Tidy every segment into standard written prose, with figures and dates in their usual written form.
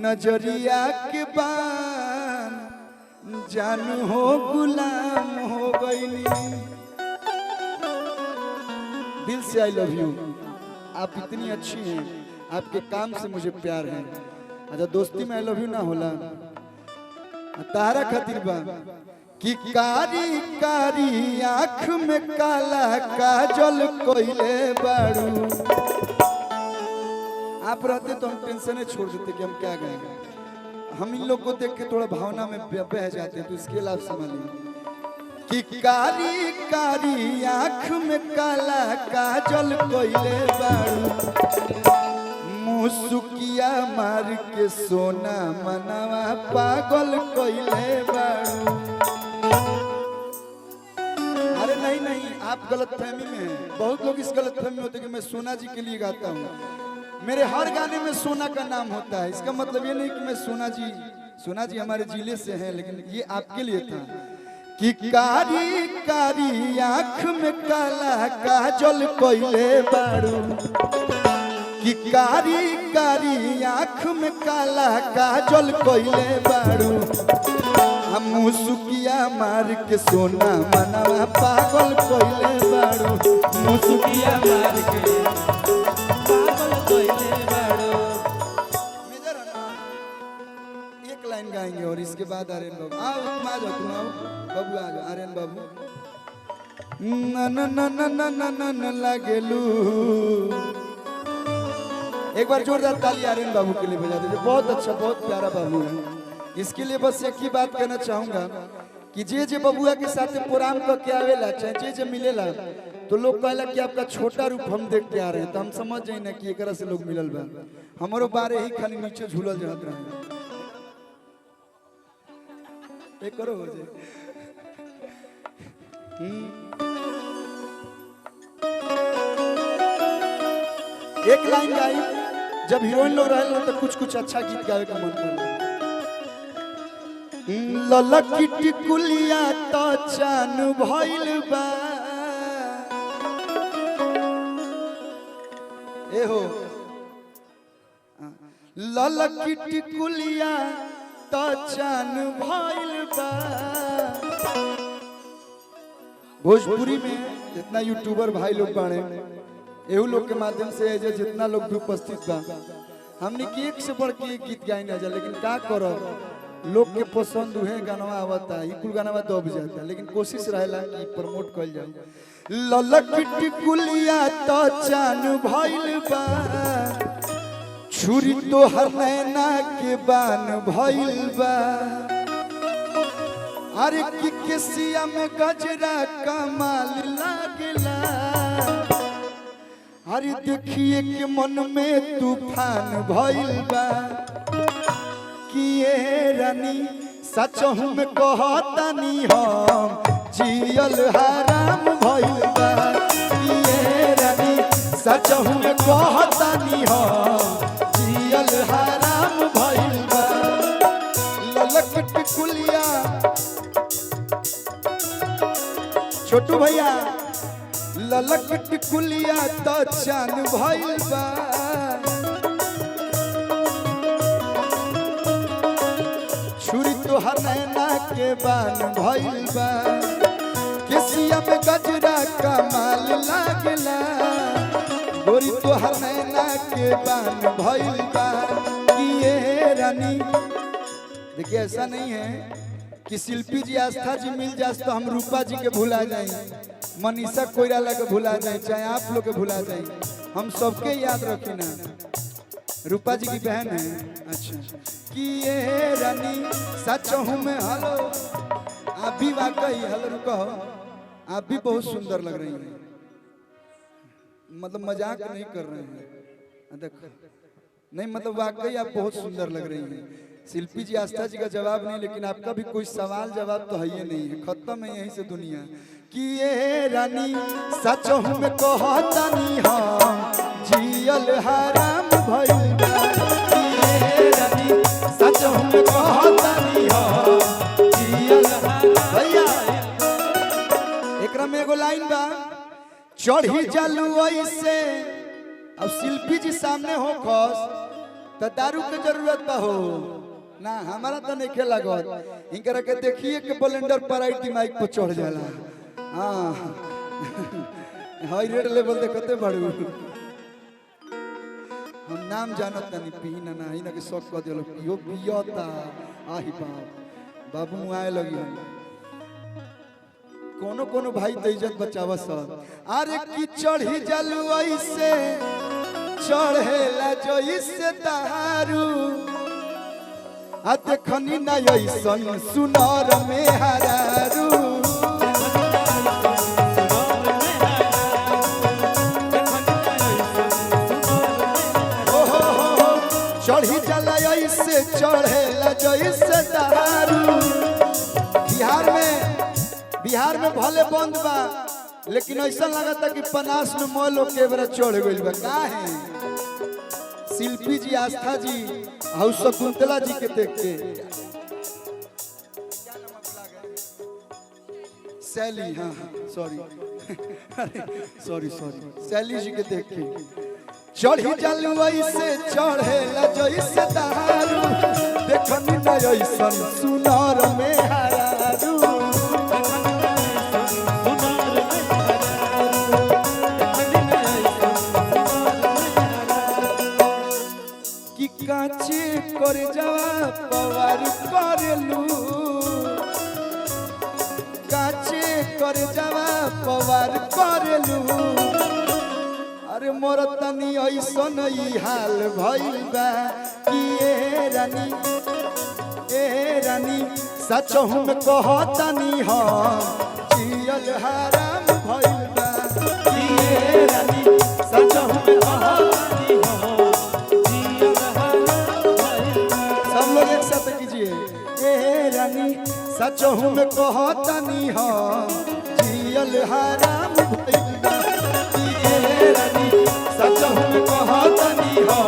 नजरिया के बान जानू हो गुलाम हो गईली। दिल से आई लव यू। आप इतनी अच्छी हैं, आपके काम से मुझे प्यार है। अच्छा दोस्ती में आई लव यू ना होला तारा खातिर बा कि कारी कारी आँख में काला काजल कोइले बारू। आप रहते तो हम टेंशन छोड़ देते कि हम क्या गाएंगे। हम इन लोग को देख के थोड़ा भावना में बह जाते हैं, तो इसके लाभ संभालिए कि कारी कारी आँख में काला काजल कोइले बारू। मुसुकिया मार के सोना मनवा पागल कोइले बारू। अरे नहीं नहीं, आप गलत फहमी में हैं। बहुत लोग इस गलत फहमी होते हैं कि मैं सोना जी के लिए गाता हूँ। मेरे हर गाने में सोना का नाम होता है। इसका मतलब ये नहीं कि मैं सोना जी हमारे जिले से हैं, लेकिन ये आपके लिए था कि कारी कारी आँख में काला काजल कोइले बारू। कि कारी कारी आँख में काला काजल कोइले बारू। हम मुसुकिया मार के सोना मनवा पागल कोइले बारू। मुसुकिया मार के पागल कोइले बारू। एक लाइन गाएंगे और इसके बाद आर्यन बाबू आओ। तुम आ जाओ, तुम आओ बाबू, आ जाओ आर्यन बाबू। न न न न न न न लागेलू। एक बार जोरदार ताली आर्यन बाबू के लिए बजा दीजिए। बहुत अच्छा, बहुत प्यारा बाबू है। इसके लिए बस एक ही बात कहना चाहूंगा कि जे बबुआ के साथ प्रोग्राम करके आवेला, चाहे जे मिलेला, तो लोग कहला कि आपका छोटा रूप हम देख के आ रहे हैं, तो हम समझ जाए ना कि एकरा से लोग मिलल बा। हमारो बारे ही खाली नीचे झूलल जात रहे। एक करो हो जाए। एक लाइन गाई। जब हीरोइन लोग रहे तो कुछ कुछ अच्छा गीत गावे का मन कर। ललकी टिकुलिया तो चान भइल बा। ए हो ललकी टिकुलिया तो चान भइल बा। भोजपुरी में जितना यूट्यूबर भाई लोग बाड़े, एहू लोग के माध्यम से जितना लोग भी उपस्थित बा, हमने की एक से बढ़ के गीत गाई ना जा। लेकिन का करो, लोग के पसंद हुए गाना आवता, ई कुल गाना दब जाता, लेकिन कोशिश रहेला कि प्रमोट कइल जाए। ललकी टिकुलिया तो चान भइल बा। छुरी तो हर नैना के बान भइल बा। अरे की केसिया में गजरा कमाल लागेला। अरे देखिए कि मन में तूफान भइल बा। किए रानी सचहु में कहतानी हम जियल हराम भइल बा। किए रानी सचहु में कहतानी हम जियल हराम भइल बा। ललकी टिकुलिया छोटू भैया, ललकी टिकुलिया तो चान भइल बा। छुरी तो हर नैना के बान भइल बा। केसिया में गजरा कमाल लागला। गोरी तो हर नैना के बान भइल बा। किए रानी देखिए, ऐसा नहीं है कि शिल्पी जी, आस्था जी मिल जाए तो हम रूपा जी के भुला जाए, मनीषा कोइराला के भुला जाए, चाहे आप लोग के भुला जाए। हम सबके याद रखी ना। रूपा जी की बहन है। अच्छा कि ये रानी सच हूँ मैं। हेलो, आप भी वाकई, हेलो रुको, आप भी बहुत सुंदर लग रही हैं। मतलब मजाक नहीं कर रहे हैं, देखो नहीं, मतलब वाकई आप बहुत सुंदर लग रही हैं। शिल्पी जी, आस्था जी का जवाब नहीं, लेकिन आपका भी कोई सवाल जवाब तो है ही नहीं है। खत्म है यहीं से दुनिया। कि ये रानी सच हूँ मैं कहतानी हम जियल हराम भइल बा। कि ये रानी सच हूँ मैं कहतानी हम जियल हराम। भैया एकरा में एगो लाइन बा, चढ़ी जालू ऐसे। अब शिल्पी जी सामने हो खस तो दारू के जरूरत बा हो ना हमारा तो नहीं खेला गो इनकरा के देखिए कि ब्लेंडर पर आई माइक पर चढ़ जाला हां हाई रेड लेवल देखते बड़ू हम नाम जानत नहीं पीना ना इना के शौक कर दियो पियो पियोता आही बाप बाबू आए लगी कोनो कोनो भाई तो इज्जत बचावा सब अरे की चढ़ी जलू ऐसे चढ़ेला जो इससे दारू आ देखनी ना ऐसन सुनर में हरारू चढ़ी जला ऐसे चढ़ेला जो इससे दारू बिहार में भले बंद बा लेकिन ऐसा लगता कि 50 में मोलो के बरा चढ़ गइल बा काहे शिल्पी जी आस्था जी और शकुंतला जी के देख के सैली हाँ सॉरी सैली जी के देख के चढ़ी जलू ऐसे चढ़ेला जैसे दारू देखनी ना ऐसन सुनर में हरारू कि काचे कर जावा पवार करेलू काचे कर जावा पवार करेलू अरे मोर तनी ऐसन ई हाल भइल बा कि ए रानी सचहु में कहतनी हम जियल हराम भइल बा कि ए रानी सचहु में कहतनी हम जियल हराम भइल बा सब लोग एक साथ कीजिए ए रानी सचहु में कहतनी हम जियल हराम भइल बा सचहु में कहतनी हो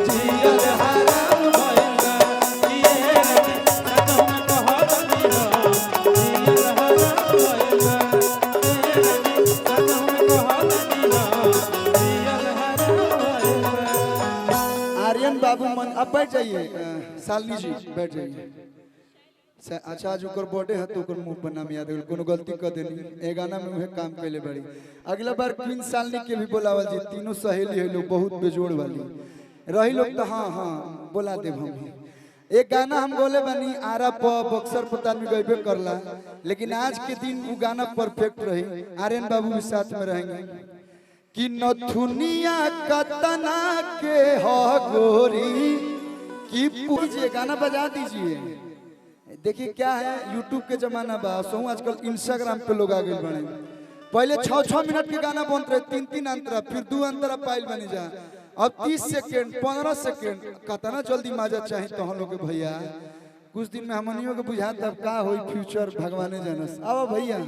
जियल हराम भइल बा सचहु में कहतनी हो जियल हराम भइल बा सचहु में कहतनी हो जियल हराम भइल बा आर्यन बाबू मन अब बैठ जाइए सालनी जी बैठ जाइए अच्छा आज ओकर बर्थडे है तो ओकर मुंह पर नाम याद है कोनो गलती कर देनी ए गाना में उहे काम कैले बड़ी अगला बार क्वीन सालनी के भी बुलावल जी तीनों सहेली है लोग बहुत बेजोड़ वाली रही लोग तो हां बुला देब हम एक गाना हम बोले बनी आरा प बक्सर पता में गइबे करला लेकिन आज के दिन वो गाना परफेक्ट रही आर्यन बाबू भी साथ में रहेंगे कि नथुनिया कतना के हो गोरी की पूजे गाना बजा दीजिए देखिए क्या है YouTube के जमाना बा सो आजकल Instagram पे लोग आ गए बने पहले 6-6 मिनट के गाना बनते रहे 3-3 अंतरा फिर 2 अंतरा पाइल बनी जा अब 30 सेकंड 15 सेकंड कितना जल्दी मजा चाहिए तो हम लोग के भैया कुछ दिन में हमनियों के बुझा तब का होई फ्यूचर भगवाने जानस आओ भैया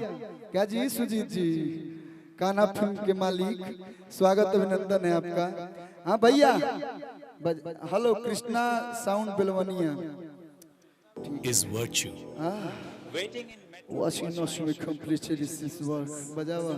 क्या जी सुजीत जी काना फिल्म के मालिक स्वागत अभिनंदन है आपका हाँ भैया hello Krishna sound Belwaniya is virtue. Washing no should be completed is this work. Bajawa.